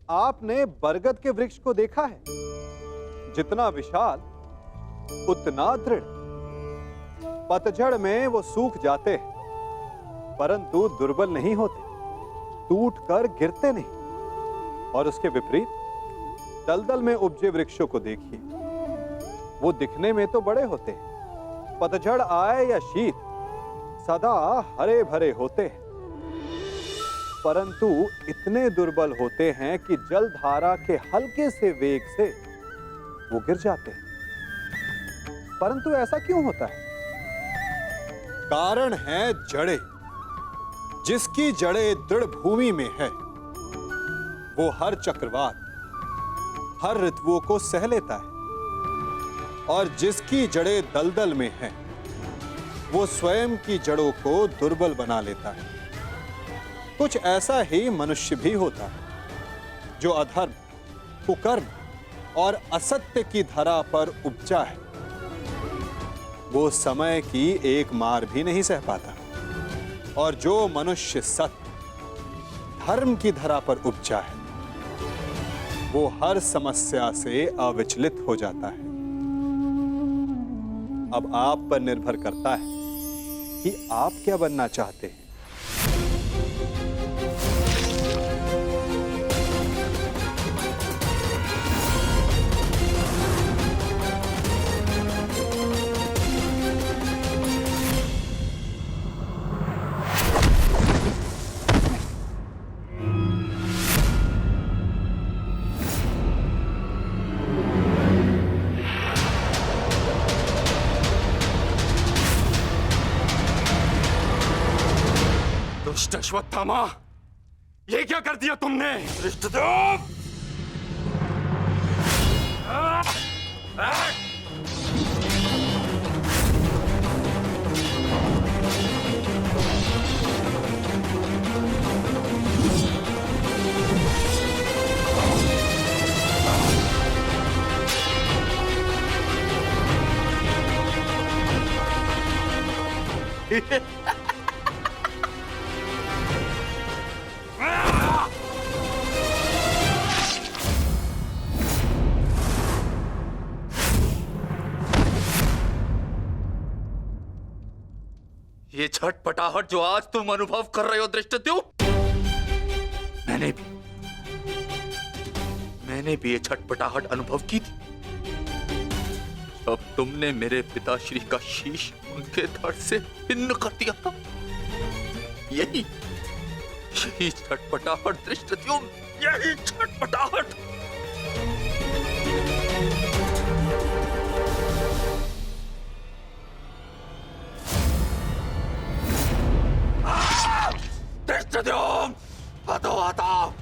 आपने बरगद के वृक्ष को देखा है? जितना विशाल उतना दृढ़। पतझड़ में वो सूख जाते हैं, परंतु दुर्बल नहीं होते, टूटकर गिरते नहीं। और उसके विपरीत दलदल में उपजे वृक्षों को देखिए, वो दिखने में तो बड़े होते हैं, पतझड़ आए या शीत सदा हरे भरे होते हैं, परंतु इतने दुर्बल होते हैं कि जलधारा के हल्के से वेग से वो गिर जाते हैं। परंतु ऐसा क्यों होता है? कारण है जड़ें। जिसकी जड़ें दृढ़ भूमि में है, वो हर चक्रवात, हर ऋतुओं को सह लेता है, और जिसकी जड़ें दलदल में है, वो स्वयं की जड़ों को दुर्बल बना लेता है। कुछ ऐसा ही मनुष्य भी होता है, जो अधर्म, कुकर्म और असत्य की धरा पर उपजा है। वो समय की एक मार भी नहीं सह पाता, और जो मनुष्य सत्य, धर्म की धरा पर उपजा है, वो हर समस्या से अविचलित हो जाता है। अब आप पर निर्भर करता है कि आप क्या बनना चाहते हैं। दुष्ट अश्वत्थामा, ये क्या कर दिया तुमने? धृष्टद्युम्न! ये छटपटाहट जो आज तुम अनुभव कर रहे हो धृष्टद्युम्न, मैंने भी ये छटपटाहट अनुभव की थी जब तुमने मेरे पिताश्री का शीश उनके धड़ से भिन्न कर दिया था। यही छटपटाहट धृष्टद्युम्न, यही छटपटाहट। धृष्टद्युम्न, हटो हटाओ।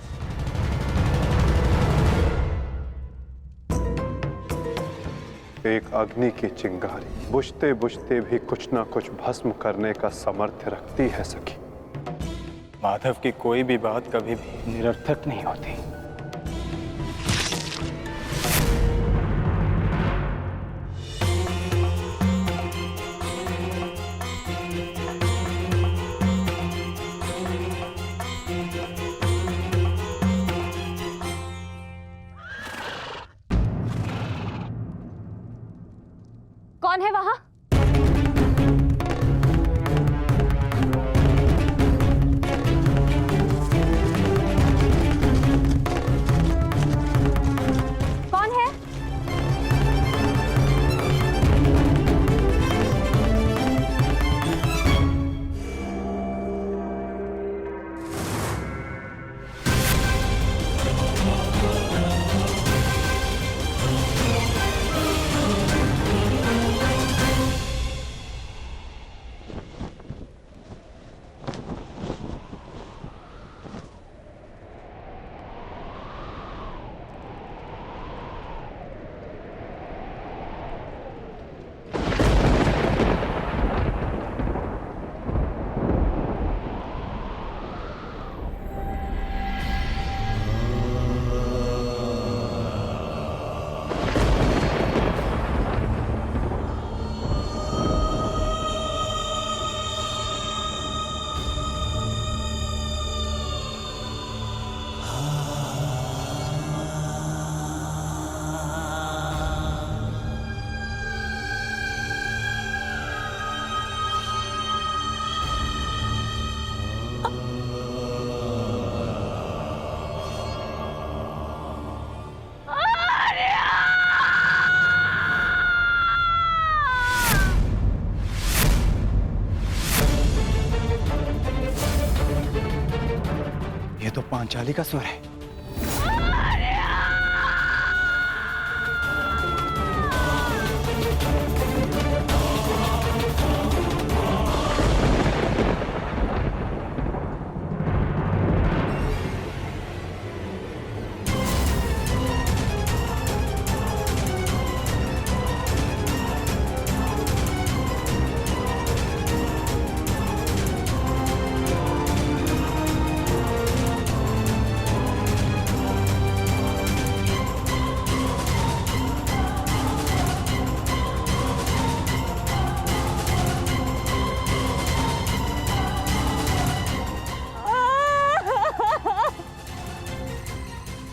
एक अग्नि की चिंगारी बुझते बुझते भी कुछ ना कुछ भस्म करने का सामर्थ्य रखती है सखी। माधव की कोई भी बात कभी भी निरर्थक नहीं होती। कौन है वहां? कौन है? पांचाली का स्वर है।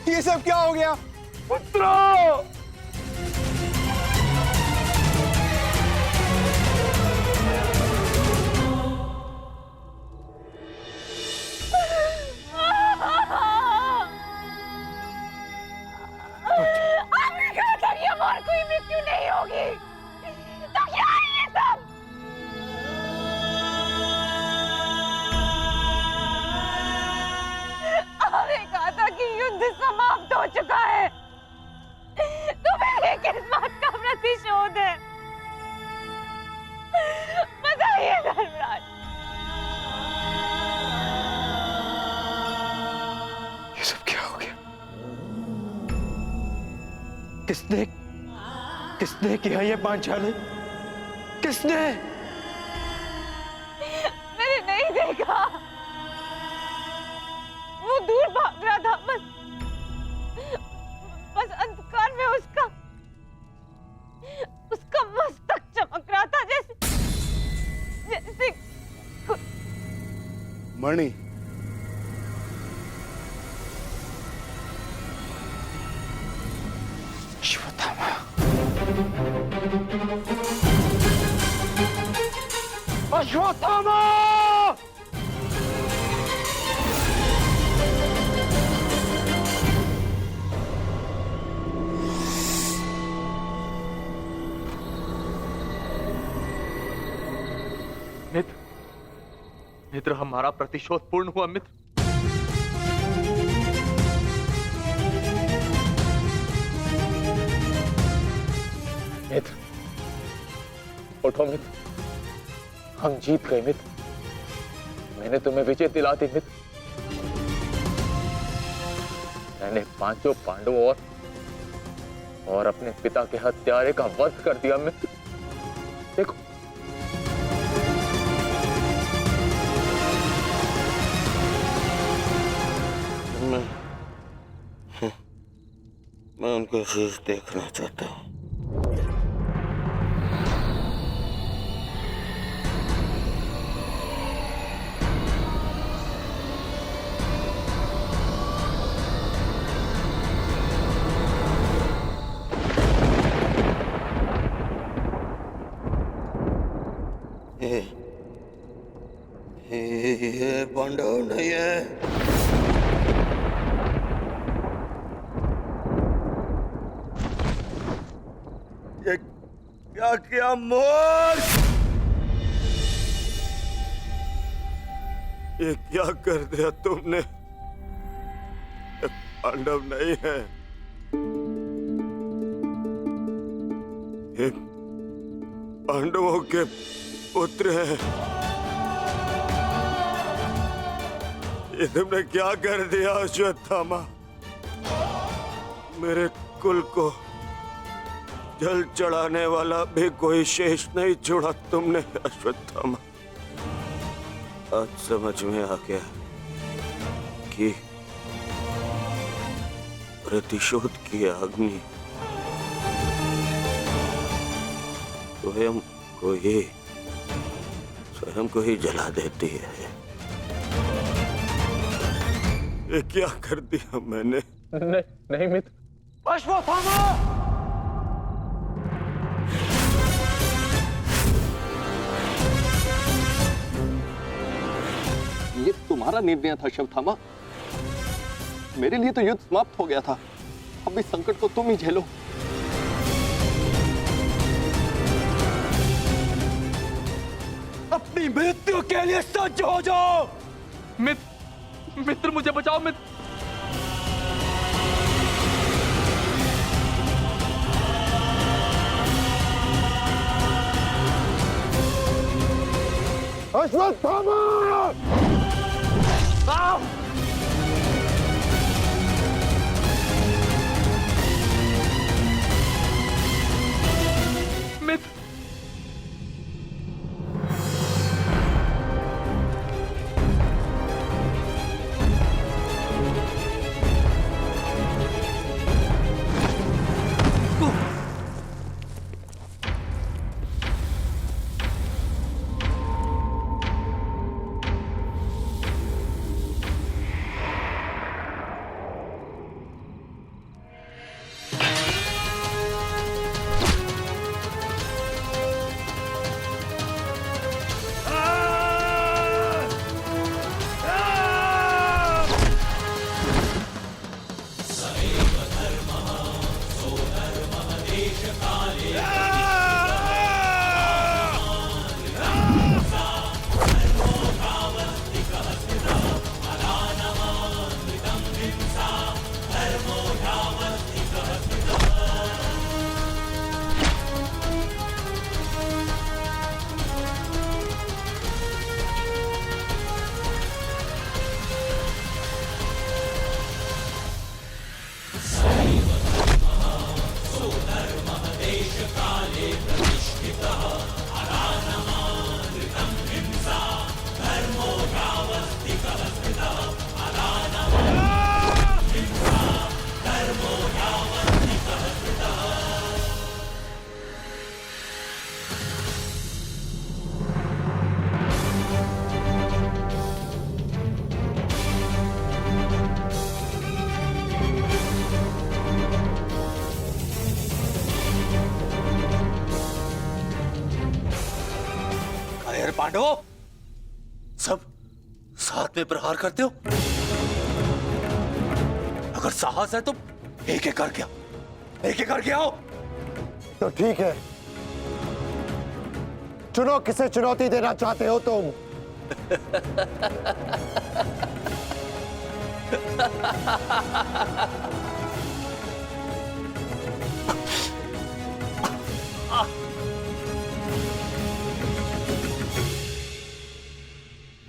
ये सब क्या हो गया? आपने कहा था कि अब और कोई मृत्यु नहीं होगी, तो क्या है ये सब? आपने कहा था कि युद्ध समाप्त हो चुका है, तो फिर ये किस बात का प्रतिशोध है? बताइए धर्मराज। ये सब क्या हो गया? किसने किया ये पांचाली? किसने? मैंने नहीं देखा, वो दूर भाग रहा था, बस अंधकार में उसका मस्तक चमक रहा था, जैसे मणि, अश्वत्थामा। अश्वत्थामा! मित्र, मित्र, हमारा प्रतिशोध पूर्ण हुआ मित्र। मित्र, उठो मित्र, हम जीत गए मित्र। मैंने तुम्हें विजय दिला दी मित्र। मैंने पांचों पांडवों और अपने पिता के हत्यारे का वध कर दिया मित्र। देखो, मैं उनका शीश देखना चाहता हूँ। ये पांडव नहीं है। ये क्या किया मूर्ख? ये क्या कर दिया तुमने? ये पांडव नहीं है, ये पांडवों के पुत्र हैं। ये तुमने क्या कर दिया अश्वत्थामा? मेरे कुल को जल चढ़ाने वाला भी कोई शेष नहीं छोड़ा तुमने अश्वत्थामा। आज समझ में आ गया कि प्रतिशोध की अग्नि स्वयं को ही जला देती है। ये क्या कर दिया मैंने? नहीं मित्र। अश्वत्थामा! ये तुम्हारा निर्णय था अश्वत्थामा। मेरे लिए तो युद्ध समाप्त हो गया था। अब इस संकट को तुम ही झेलो। अपनी मृत्यु के लिए सज्ज हो जाओ। मित्र, मुझे बचाओ मित्र। अश्वत्थामा! मित्र, अरे पांडवों, सब साथ में प्रहार करते हो? अगर साहस है तो एक एक करके आओ, एक एक करके आओ। तो ठीक है, चुनो किसे चुनौती देना चाहते हो तुम।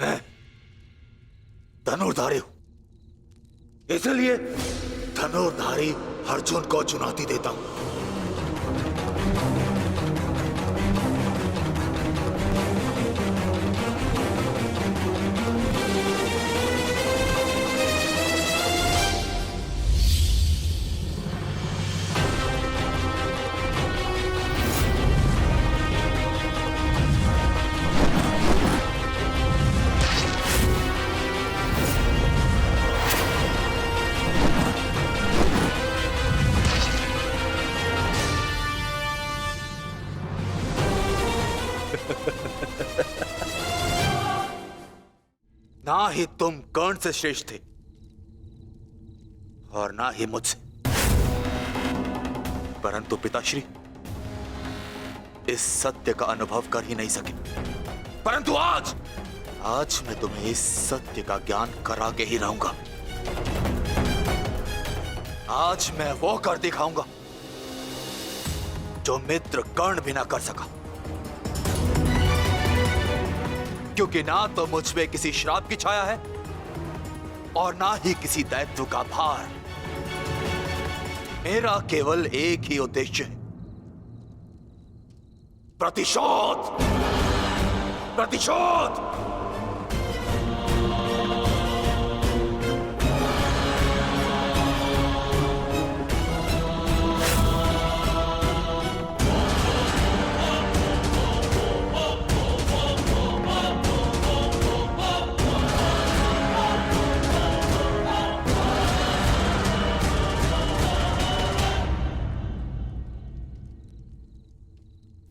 मैं धनुर्धारी हूं, इसलिए धनुर्धारी अर्जुन को चुनौती देता हूं। ना ही तुम कर्ण से श्रेष्ठ थे और ना ही मुझसे, परंतु पिताश्री इस सत्य का अनुभव कर ही नहीं सके। परंतु आज मैं तुम्हें इस सत्य का ज्ञान करा के ही रहूंगा। आज मैं वो कर दिखाऊंगा जो मित्र कर्ण भी ना कर सका, क्योंकि ना तो मुझ में किसी श्राप की छाया है और ना ही किसी दैत्य का भार। मेरा केवल एक ही उद्देश्य है, प्रतिशोध। प्रतिशोध।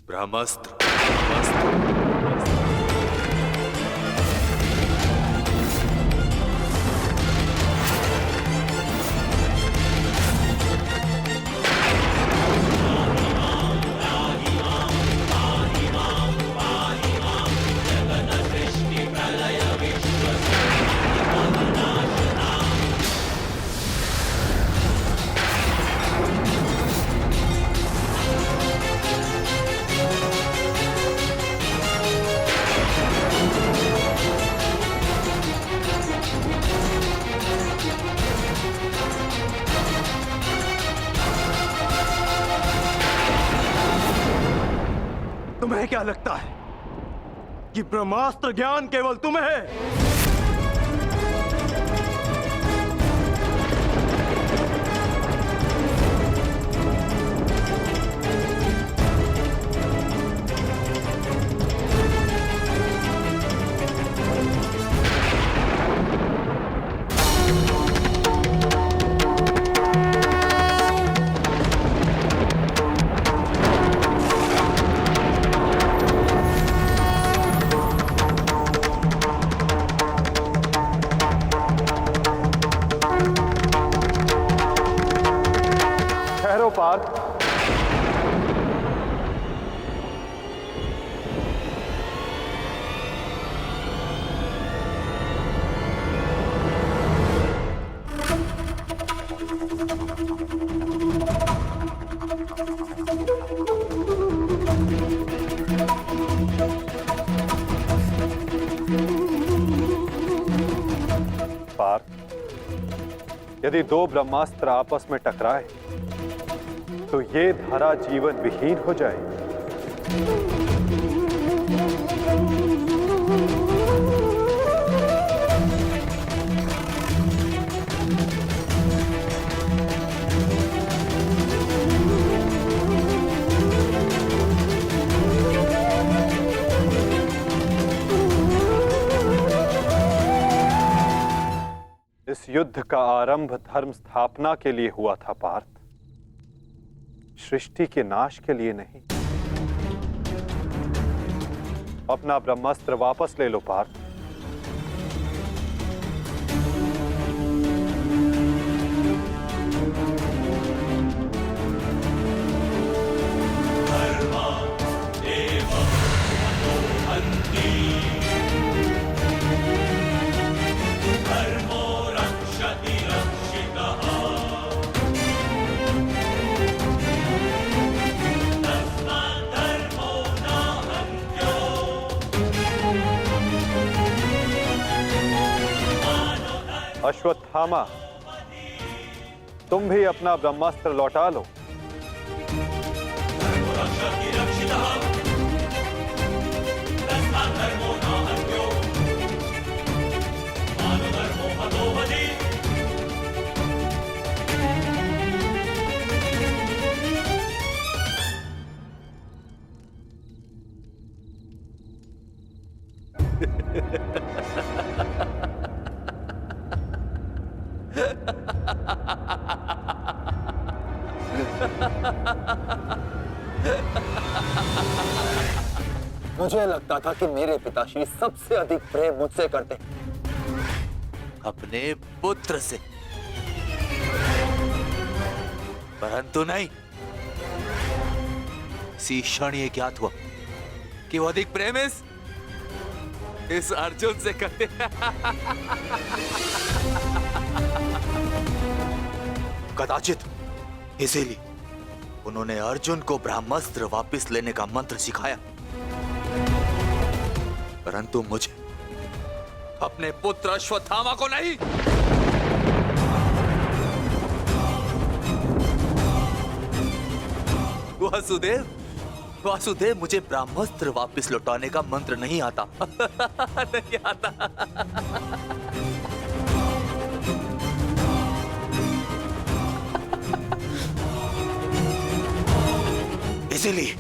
ब्रह्मास्त्र। क्या लगता है कि ब्रह्मास्त्र ज्ञान केवल तुम्हें है? ठहरो पार्थ। पार्थ, यदि दो ब्रह्मास्त्र आपस में टकराए तो ये धारा जीवन विहीन हो जाएगी। इस युद्ध का आरंभ धर्म स्थापना के लिए हुआ था पार्थ, सृष्टि के नाश के लिए नहीं। अपना ब्रह्मास्त्र वापस ले लो पार्थ। अश्वत्थामा, तुम भी अपना ब्रह्मास्त्र लौटा लो। मुझे लगता था कि मेरे पिताश्री सबसे अधिक प्रेम मुझसे करते, अपने पुत्र से, परंतु नहीं। इसी क्षण ये ज्ञात हुआ कि वो अधिक प्रेम इस अर्जुन से करते। कदाचित इसीलिए उन्होंने अर्जुन को ब्रह्मास्त्र वापस लेने का मंत्र सिखाया, परंतु मुझे, अपने पुत्र अश्वत्थामा को नहीं। वासुदेव, मुझे ब्रह्मास्त्र वापस लौटाने का मंत्र नहीं आता। नहीं आता। इसीलिए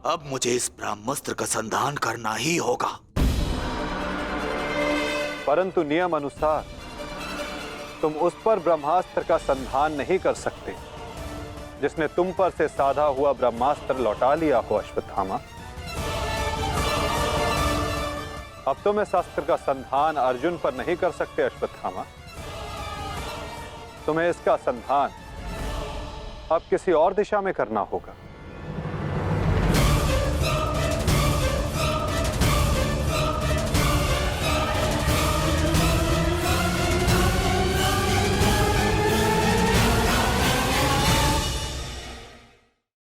अब मुझे इस ब्रह्मास्त्र का संधान करना ही होगा। परंतु नियम अनुसार तुम उस पर ब्रह्मास्त्र का संधान नहीं कर सकते जिसने तुम पर से साधा हुआ ब्रह्मास्त्र लौटा लिया हो अश्वत्थामा। अब तुम इस अस्त्र का संधान अर्जुन पर नहीं कर सकते अश्वत्थामा। तुम्हें इसका संधान अब किसी और दिशा में करना होगा।